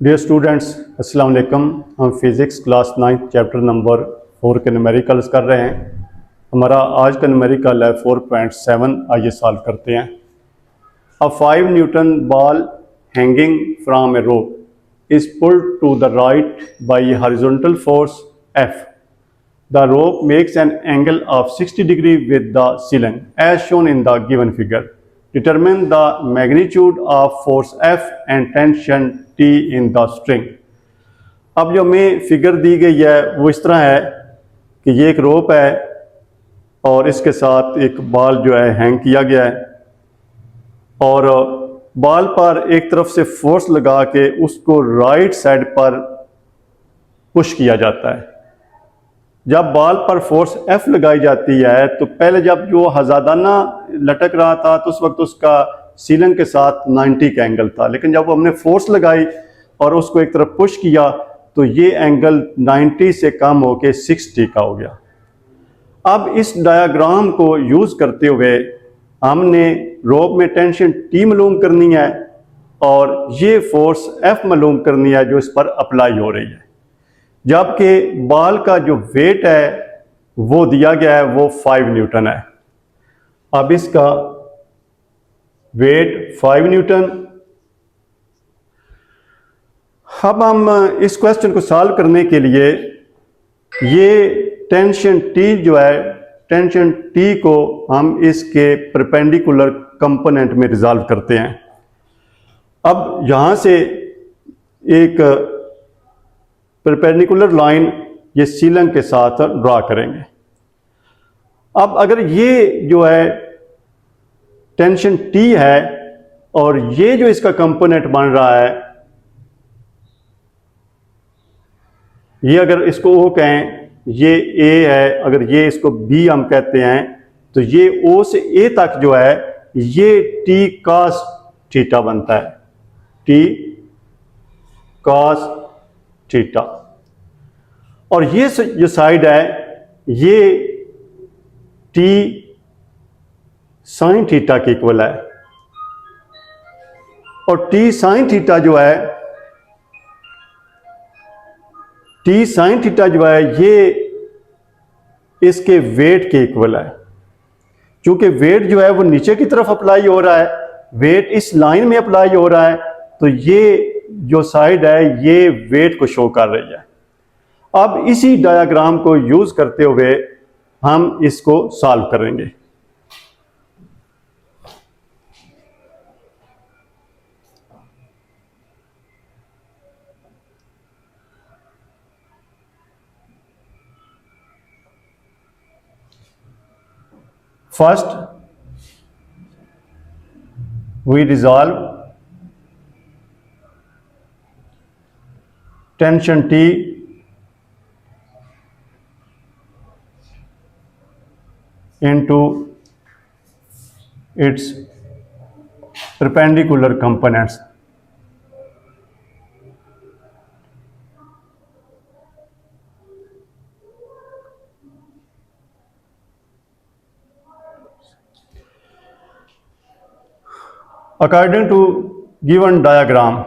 Dear students, अस्सलाम वालेकुम। हम फिज़िक्स क्लास 9 चैप्टर नंबर 4 के न्यूमेरिकल्स कर रहे हैं। हमारा आज का न्यूमेरिकल है 4.7। आइए सॉल्व करते हैं। A 5 newton ball hanging from a rope is pulled to the right by a horizontal force F. The rope makes an angle of 60 degree with the ceiling as shown in the given figure. Determine the magnitude of force F and tension T in the string. अब जो हमें figure दी गई है वो इस तरह है कि ये एक रोप है और इसके साथ एक बॉल जो है हैंग किया गया है और बॉल पर एक तरफ से फोर्स लगा के उसको राइट साइड पर पुश किया जाता है। जब बॉल पर फोर्स F लगाई जाती है तो पहले जब जो हज़ादाना लटक रहा था तो उस वक्त उसका सीलिंग के साथ 90 का एंगल था, लेकिन जब हमने फोर्स लगाई और उसको एक तरफ पुश किया तो ये एंगल 90 से कम होकर 60 का हो गया। अब इस डायग्राम को यूज़ करते हुए हमने रोप में टेंशन T मालूम करनी है और ये फोर्स F मालूम करनी है जो इस पर अप्लाई हो रही है, जबकि बॉल का जो वेट है वो दिया गया है वो 5 न्यूटन है। अब इसका वेट 5 न्यूटन। अब हम इस क्वेश्चन को सॉल्व करने के लिए ये टेंशन T जो है, टेंशन T को हम इसके परपेंडिकुलर कंपोनेंट में रिजॉल्व करते हैं। अब यहाँ से एक परपेंडिकुलर लाइन ये सीलिंग के साथ ड्रा करेंगे। अब अगर ये जो है टेंशन T है और ये जो इसका कंपोनेंट बन रहा है, ये अगर इसको O कहें, ये A है, अगर ये इसको B हम कहते हैं तो ये O से A तक जो है ये T cos थीटा बनता है, T cos थीटा। और ये जो साइड है ये T साइन थीटा के इक्वल है और T साइन थीटा जो है, T साइन थीटा जो है ये इसके वेट के इक्वल है। क्योंकि वेट जो है वो नीचे की तरफ अप्लाई हो रहा है, वेट इस लाइन में अप्लाई हो रहा है, तो ये जो साइड है ये वेट को शो कर रही है। अब इसी डायग्राम को यूज करते हुए हम इसको सॉल्व करेंगे। First we resolve tension T into its perpendicular components. According to given diagram,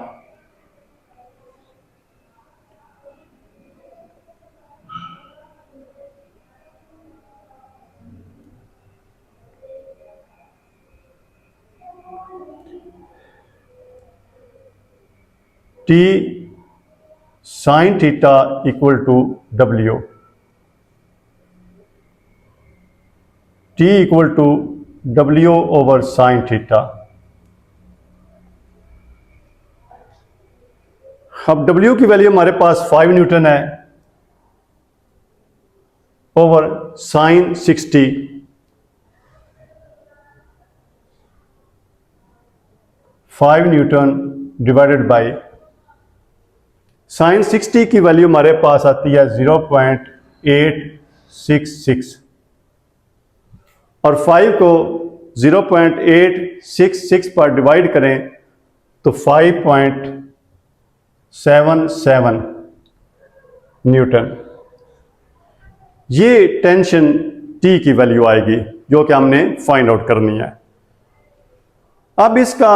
T sin theta equal to W, T equal to W over sin theta। अब W की वैल्यू हमारे पास 5 न्यूटन है over sine 60, 5 newton divided by sine 60 की value हमारे पास आती है 0.866 और 5 को 0.866 पर डिवाइड करें तो 5.77 न्यूटन ये टेंशन T की वैल्यू आएगी जो कि हमने फाइंड आउट करनी है। अब इसका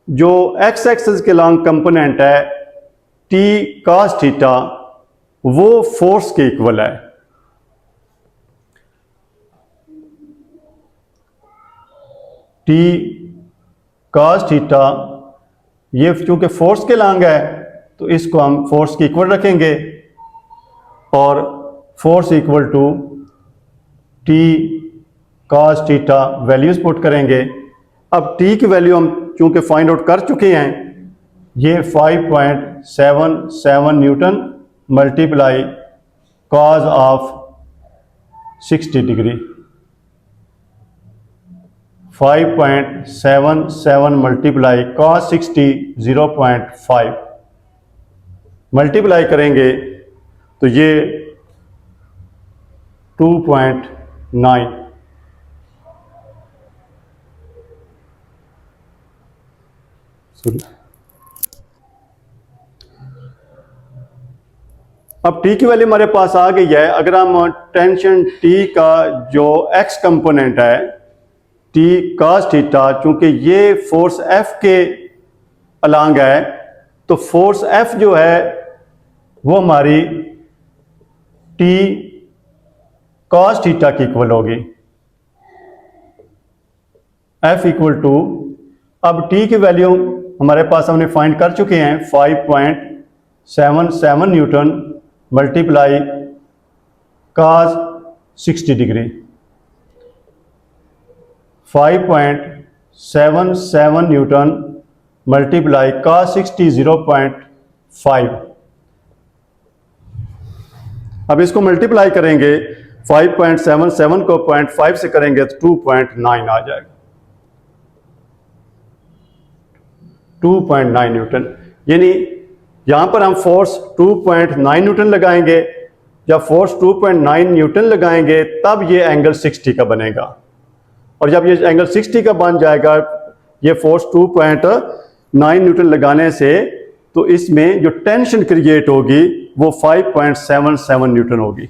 जो एक्स एक्सिस के लॉन्ग कंपोनेंट है टी cos थीटा वो फोर्स के इक्वल है। टी cos थीटा ये चूंकि फोर्स के लॉन्ग है तो इसको हम फोर्स के इक्वल रखेंगे और force equal to T cos theta values put करेंगे। अब टी की वैल्यू हम चूंकि फाइंड आउट कर चुके हैं, ये 5.77 Newton multiply cos of 60 degree, 5.77 multiply cos 60 0.5 multiply करेंगे तो ये 2.9 अब टी की वैल्यू हमारे पास आ गई है। अगर हम टेंशन टी का जो एक्स कंपोनेंट है टी cos थीटा, चूंकि ये फोर्स एफ के अलांग है तो फोर्स एफ जो है वो हमारी टी cos थीटा की इक्वल होगी। एफ इक्वल टू, अब टी की वैल्यू हमारे पास हमने फाइंड कर चुके हैं 5.77 Newton multiply cos 60 degree, 5.77 Newton multiply cos 60 0.5। अब इसको मल्टीप्लाई करेंगे 5.77 को 0.5 से करेंगे तो 2.9 आ जाएगा, 2.9 न्यूटन। यानी यहां पर हम फोर्स 2.9 न्यूटन लगाएंगे। जब फोर्स 2.9 न्यूटन लगाएंगे तब ये एंगल 60 का बनेगा, और जब ये एंगल 60 का बन जाएगा ये फोर्स 2.9 न्यूटन लगाने से, तो इसमें जो टेंशन क्रिएट होगी वो 5.77 न्यूटन होगी।